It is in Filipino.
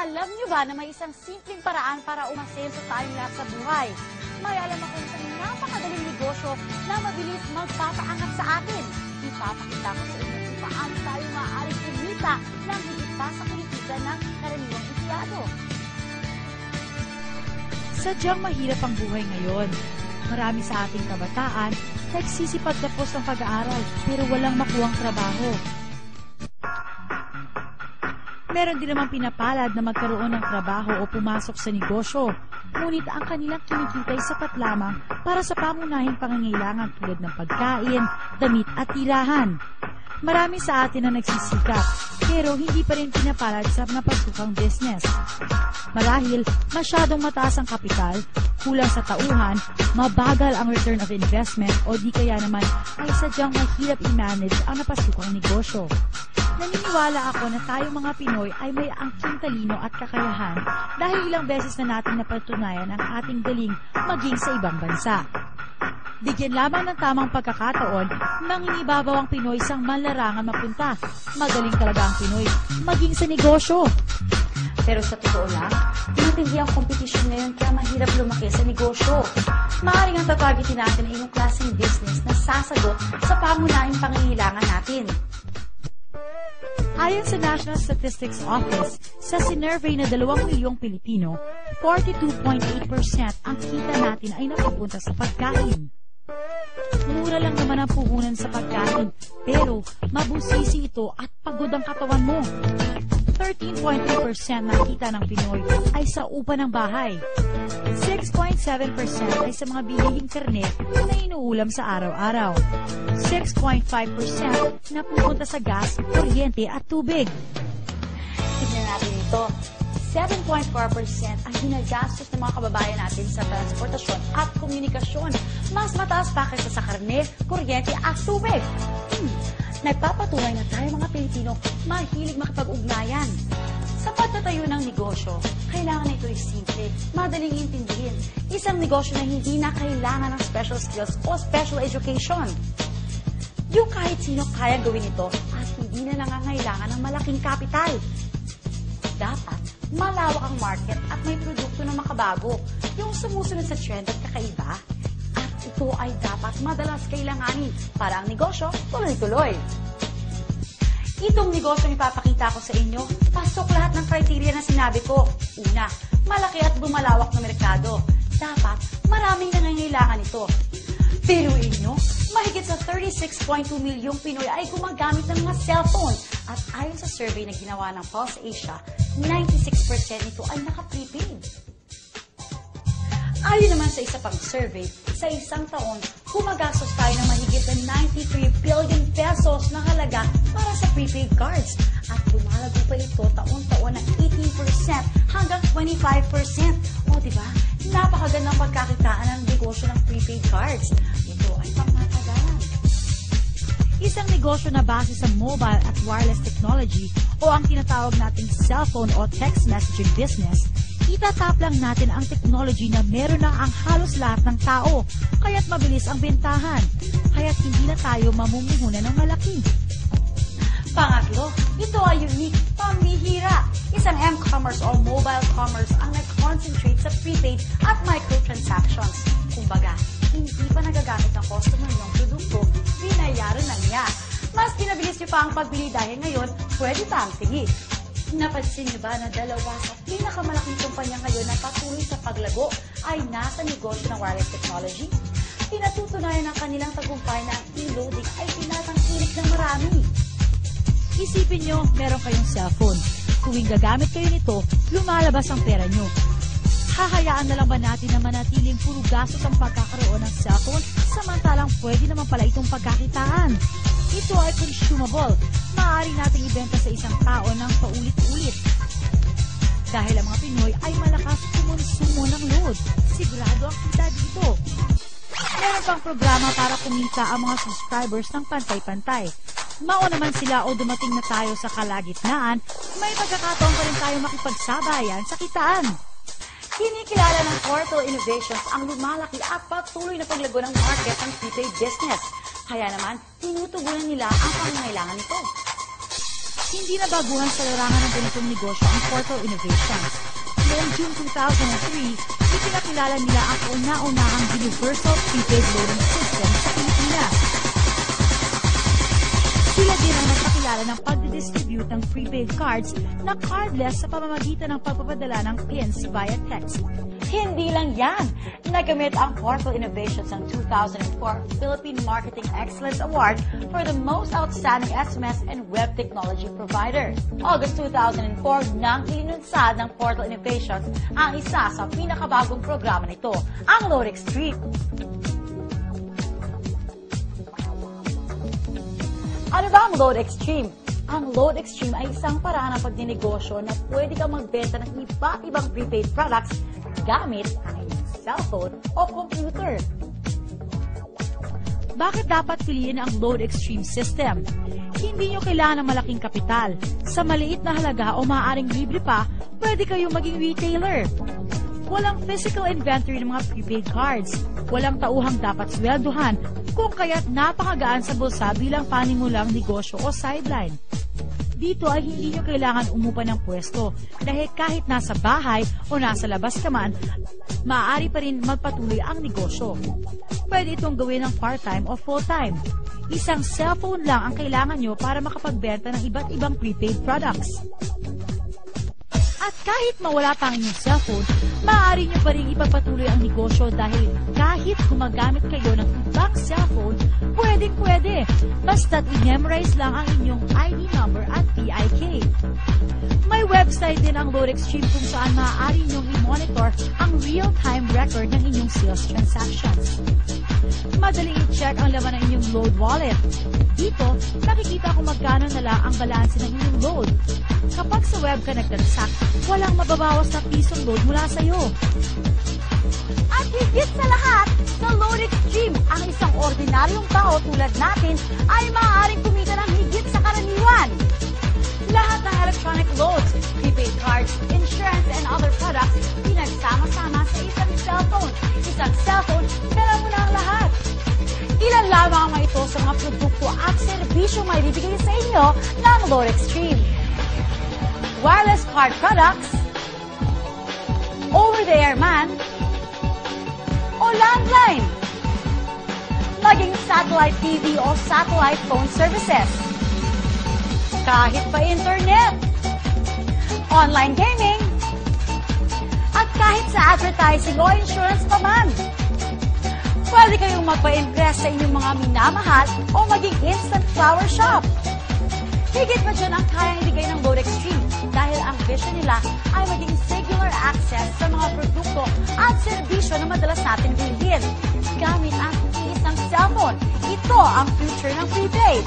Alam niyo ba na may isang simpleng paraan para umasenso tayong lahat sa buhay? May alam ako isang napakadaling negosyo na mabilis magpapaangat sa atin. Ipapakita ko sa inyo kung paano tayo maaaring kumita ng higit pa sa kinikita ng karaniwang empleyado. Sadyang mahirap ang buhay ngayon. Marami sa ating kabataan nagsisipag tapos ng pag-aaral pero walang makuhang trabaho. Meron din namang pinapalad na magkaroon ng trabaho o pumasok sa negosyo, ngunit ang kanilang kinikita ay sapat lamang para sa pangunahing pangangailangan tulad ng pagkain, damit at tirahan. Marami sa atin na nagsisikap, pero hindi pa rin pinapalad sa napasukang business. Marahil masyadong mataas ang kapital, kulang sa tauhan, mabagal ang return of investment o di kaya naman ay sadyang mahirap i-manage ang napasukang negosyo. Naniniwala ako na tayong mga Pinoy ay may angking talino at kakayahan dahil ilang beses na natin napatunayan ang ating galing maging sa ibang bansa. Bigyan lamang ng tamang pagkakataon nang inibabaw ang Pinoy sa manlarangan mapunta. Magaling talaga ang Pinoy maging sa negosyo. Pero sa totoo lang, tinatindi ang competition ngayon kaya mahirap lumaki sa negosyo. Maaaring ang tatagitin natin ay yung klaseng business na sasagot sa pangunahing pangangailangan natin. Ayon sa National Statistics Office, sa sinurvey na 2 milyong Pilipino, 42.8% ang kita natin ay napupunta sa pagkain. Mura lang naman ang puhunan sa pagkain, pero mabusisi ito at pagod ang katawan mo. 13.3% ng kita ng Pinoy ay sa upa ng bahay. 6.7% ay sa mga bilihing karne na inuulam sa araw-araw. 6.5% na pupunta sa gas, kuryente at tubig. Tignan natin ito. 7.4% ang ginagastos ng mga kababayan natin sa transportasyon at komunikasyon. Mas mataas pa kaysa sa karne, kuryente at tubig. Nagpapatunay na tayo mga Pilipino mahilig makipag-ugnayan. Sa pagtatayo ng negosyo, kailangan na ito ay simple, madaling intindihin. Isang negosyo na hindi na kailangan ng special skills o special education. Yung kahit sino kaya gawin ito at hindi na nangangailangan ng malaking kapital. Dapat malawak ang market at may produkto na makabago, yung sumusunod sa trend at kakaiba. At ito ay dapat madalas kailanganin para ang negosyo tuloy-tuloy. Itong negosyo ipapakita ko sa inyo, pasok lahat ng criteria na sinabi ko. Una, malaki at bumalawak na merkado. Dapat maraming nangangailangan ito. Biruin nyo, mahigit sa 36.2 milyong Pinoy ay gumagamit ng mga cellphone. At ayon sa survey na ginawa ng Pulse Asia, 96% nito ay naka-prepaid. Ayon naman sa isa pang survey, sa isang taon, gumagastos tayo ng mahigit na 93 billion pesos na halaga para sa prepaid cards. At lumalago pa ito taon-taon ng 18% hanggang 25%. O diba, napakagandang pagkakitaan ng negosyo ng prepaid cards. Ito ay pangmatagalan. Isang negosyo na base sa mobile at wireless technology o ang tinatawag nating cellphone o text messaging business, itatap lang natin ang technology na meron na ang halos lahat ng tao, kaya't mabilis ang bentahan, kaya't hindi na tayo mamumuhunan ng malaki. Pangatlo, ito ay unique, pambihira. Isang m-commerce o mobile commerce ang nag-concentrate sa prepaid at microtransactions. Kumbaga, hindi pa nagagamit ng customer ng produkto, binayaran na niya. Mas pinabilis niyo pa ang pagbili dahil ngayon, pwede pa ang tingin. Napansin niyo ba na dalawa sa pinakamalaking kumpanya ngayon na patuloy sa paglago ay nasa negosyo ng wireless technology? Pinatutunayan ng kanilang tagumpay na ang e-loading ay pinatangkilik ng marami. Isipin nyo, meron kayong cellphone. Tuwing gagamit kayo nito, lumalabas ang pera nyo. Hahayaan na lang ba natin na manatiling puro gastos ang pagkakaroon ng cellphone samantalang pwede naman pala itong pagkakitaan? Ito ay consumable. Maaari nating ibenta sa isang tao ng paulit-ulit. Dahil ang mga Pinoy ay malakas kumonsumo ng load. Sigurado ang kita dito. Meron pang programa para kumita ang mga subscribers ng pantay-pantay. Mauna man sila o dumating na tayo sa kalagitnaan, may pagkakataon pa rin tayo makipagsabayan sa kitaan. Kinikilala ng Portal Innovations ang lumalaki at patuloy na paglago ng market ng prepaid business. Kaya naman, tinutugunan nila ang pangangailangan nito. Hindi na baguhan sa larangan ng ganitong negosyo ang Portal Innovations. Noong June 2003, ipinakilala nila ang kauna-unahang universal prepaid loading system sa Pilipinas. Sila din ang nagpakilala ng pagdidistribute ng prepaid cards na cardless sa pamamagitan ng pagpapadala ng pins via text. Hindi lang yan. Nagamit ang Portal Innovations ng 2004 Philippine Marketing Excellence Award for the most outstanding SMS and web technology provider. August 2004 nang ilinunsad ng Portal Innovations ang isa sa pinakabagong programa nito, ang Load Extreme. Ano ba ang Load Extreme? Ang Load Extreme ay isang paraan ng pagninegosyo na pwede kang magbenta ng iba't ibang prepaid products gamit ang inyong cellphone o computer. Bakit dapat piliin ang Load Extreme system? Hindi nyo kailangan ng malaking kapital. Sa maliit na halaga o maaaring libre pa, pwede kayong maging retailer. Walang physical inventory ng mga prepaid cards. Walang tauhang dapat swelduhan, kung kaya't napakagaan sa bulsa bilang panimulang negosyo o sideline. Dito ay hindi nyo kailangan umupa ng pwesto dahil kahit nasa bahay o nasa labas ka man, maaari pa rin magpatuloy ang negosyo. Pwede itong gawin ng part-time o full-time. Isang cellphone lang ang kailangan nyo para makapagbenta ng iba't ibang prepaid products. At kahit mawala pa ang inyong cellphone, maaari nyo pa rin ipagpatuloy ang negosyo dahil kahit gumagamit kayo ng ibang cellphone, pwedeng-pwede. Basta't i-memorize lang ang inyong ID number at PIK. May website din ang Load Extreme kung saan maaari nyong i-monitor ang real-time record ng inyong sales transactions. Madaling i-check ang laman ng inyong load wallet. Dito, nakikita kung magkano na lang ang balanse ng inyong load. Kapag sa web ka nagtransact, walang mababawas na pisong load mula sa'yo. At higit sa lahat, sa Load Extreme, ang isang ordinaryong tao tulad natin ay maaaring kumita ng higit sa karaniwan. Lahat ng electronic loads, prepaid cards, insurance, and other products, pinagsama-sama sa isang cellphone. Isang cellphone, dala mo na ang lahat. Ilan lamang ang mga ito sa mga produkto at serbisyo may bibigay sa inyo ng Load Extreme. Wireless card products, over-the-air man, o landline, maging satellite TV o satellite phone services, kahit pa internet, online gaming, at kahit sa advertising o insurance pa man. Pwede kayong magpa-impress sa inyong mga minamahal o maging instant flower shop. Higit pa dyan ang kayang ibigay ng Load Extreme dahil ang vision nila ay maging singular access sa mga produkto at serbisyo na madalas natin bilhin gamit ang isang cellphone. Ito ang future ng prepaid.